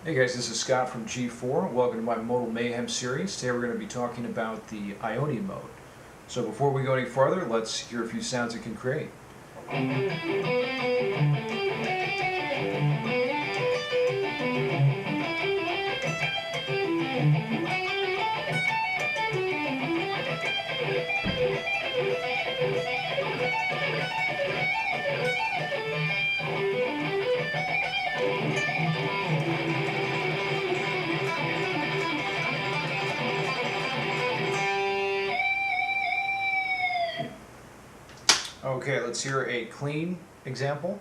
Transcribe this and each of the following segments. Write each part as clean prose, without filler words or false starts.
Hey guys, this is Scott from G4. Welcome to my Modal Mayhem series. Today we're going to be talking about the Ionian Mode. So before we go any farther, let's hear a few sounds it can create. Okay, let's hear a clean example.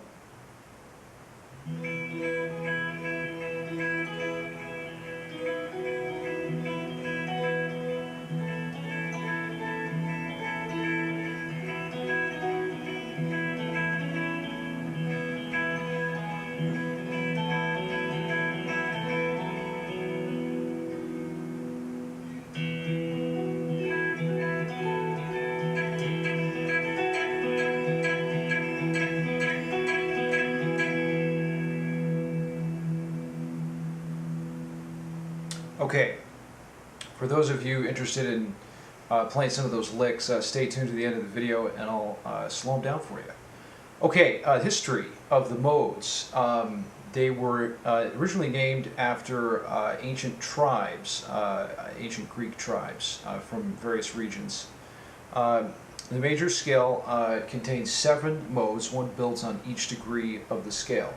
Okay, for those of you interested in playing some of those licks, stay tuned to the end of the video and I'll slow them down for you. Okay, history of the modes. They were originally named after ancient tribes, ancient Greek tribes from various regions. The major scale contains 7 modes. One builds on each degree of the scale.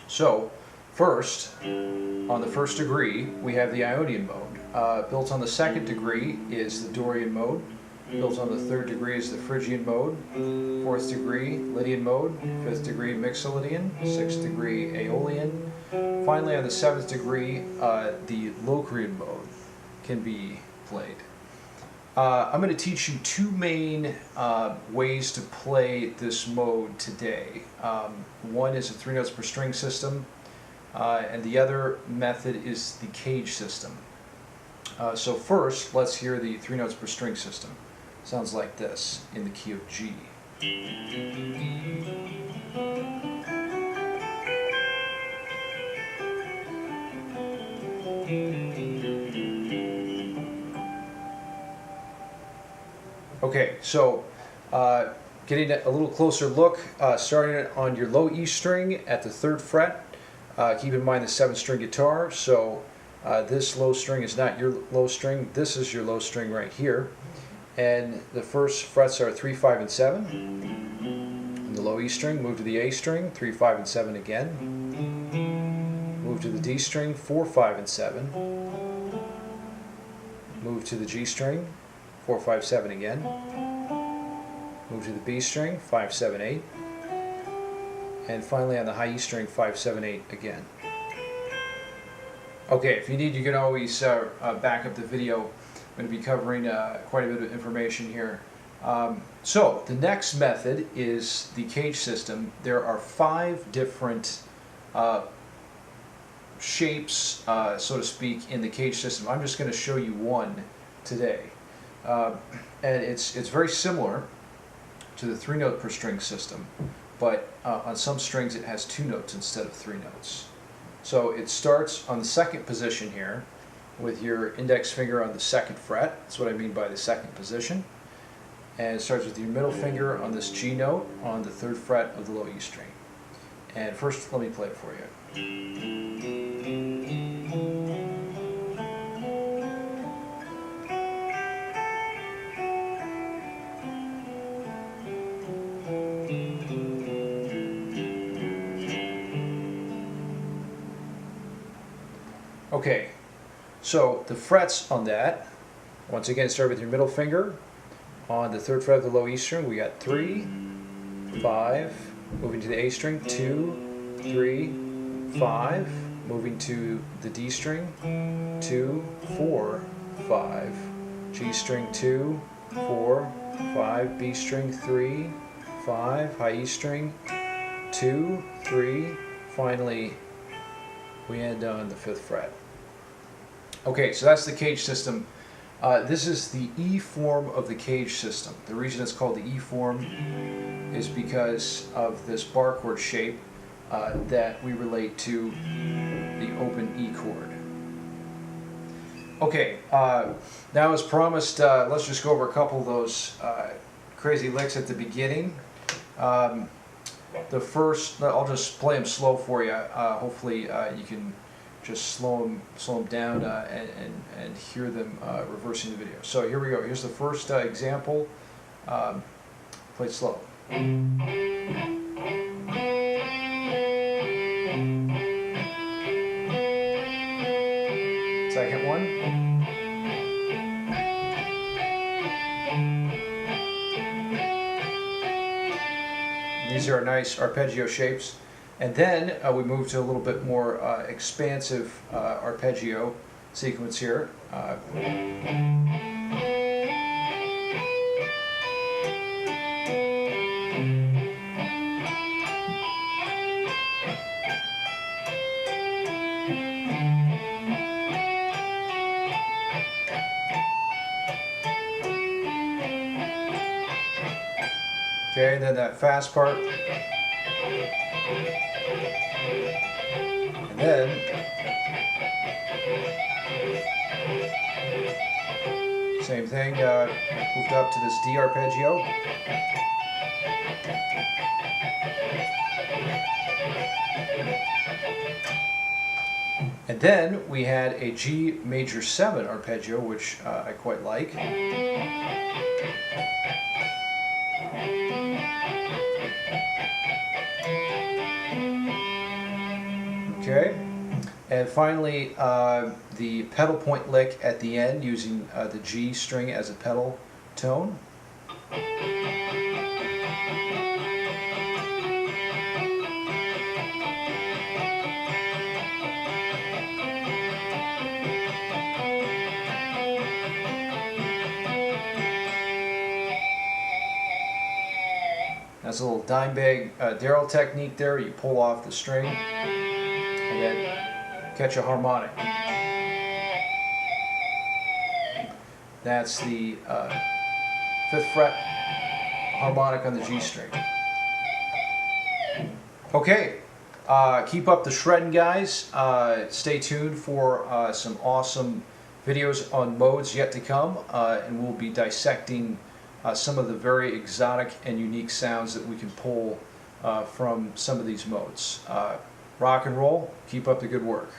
So, first, on the first degree, we have the Ionian Mode. Built on the second degree is the Dorian Mode. Built on the third degree is the Phrygian Mode. Fourth degree, Lydian Mode. Fifth degree, Mixolydian. Sixth degree, Aeolian. Finally, on the 7th degree, the Locrian Mode can be played. I'm going to teach you 2 main ways to play this mode today. One is a 3 notes per string system. And the other method is the cage system. So first, let's hear the 3 notes per string system. Sounds like this in the key of G. Okay, so getting a little closer look, starting on your low E string at the 3rd fret. Keep in mind the 7th string guitar, so this low string is not your low string, this is your low string right here. And the first frets are 3, 5, and 7. In the low E string, move to the A string, 3, 5, and 7 again. Move to the D string, 4, 5, and 7. Move to the G string, 4, 5, 7 again. Move to the B string, 5, 7, 8. And finally on the high E string, 5, 7, 8 again. Okay, if you need, you can always back up the video. I'm going to be covering quite a bit of information here. So the next method is the cage system. There are 5 different shapes, so to speak, in the cage system. I'm just going to show you one today. And it's very similar to the 3 note per string system. But on some strings it has 2 notes instead of 3 notes. So it starts on the 2nd position here with your index finger on the 2nd fret. That's what I mean by the 2nd position. And it starts with your middle finger on this G note on the 3rd fret of the low E string. And first let me play it for you. Okay, so the frets on that, once again start with your middle finger on the 3rd fret of the low E string. We got 3, 5, moving to the A string, 2, 3, 5, moving to the D string, 2, 4, 5, G string 2, 4, 5, B string 3, 5, high E string 2, 3, finally we end on the 5th fret. Okay, so that's the cage system. This is the E form of the cage system. The reason it's called the E form is because of this bar chord shape that we relate to the open E chord. Okay, now as promised, let's just go over a couple of those crazy licks at the beginning. The first, I'll just play them slow for you. Hopefully you can just slow them down and hear them reversing the video. So here we go. Here's the first example. Play it slow. Second one. These are nice arpeggio shapes. And then we move to a little bit more expansive arpeggio sequence here. Okay, and then that fast part. And then same thing, moved up to this D arpeggio. And then we had a G major 7 arpeggio, which I quite like. Okay, and finally the pedal point lick at the end using the G string as a pedal tone. That's a little dime bag Darrell technique there. You pull off the string and then catch a harmonic. That's the 5th fret harmonic on the G string. Okay, keep up the shredding, guys. Stay tuned for some awesome videos on modes yet to come, and we'll be dissecting some of the very exotic and unique sounds that we can pull from some of these modes. Rock and roll, keep up the good work.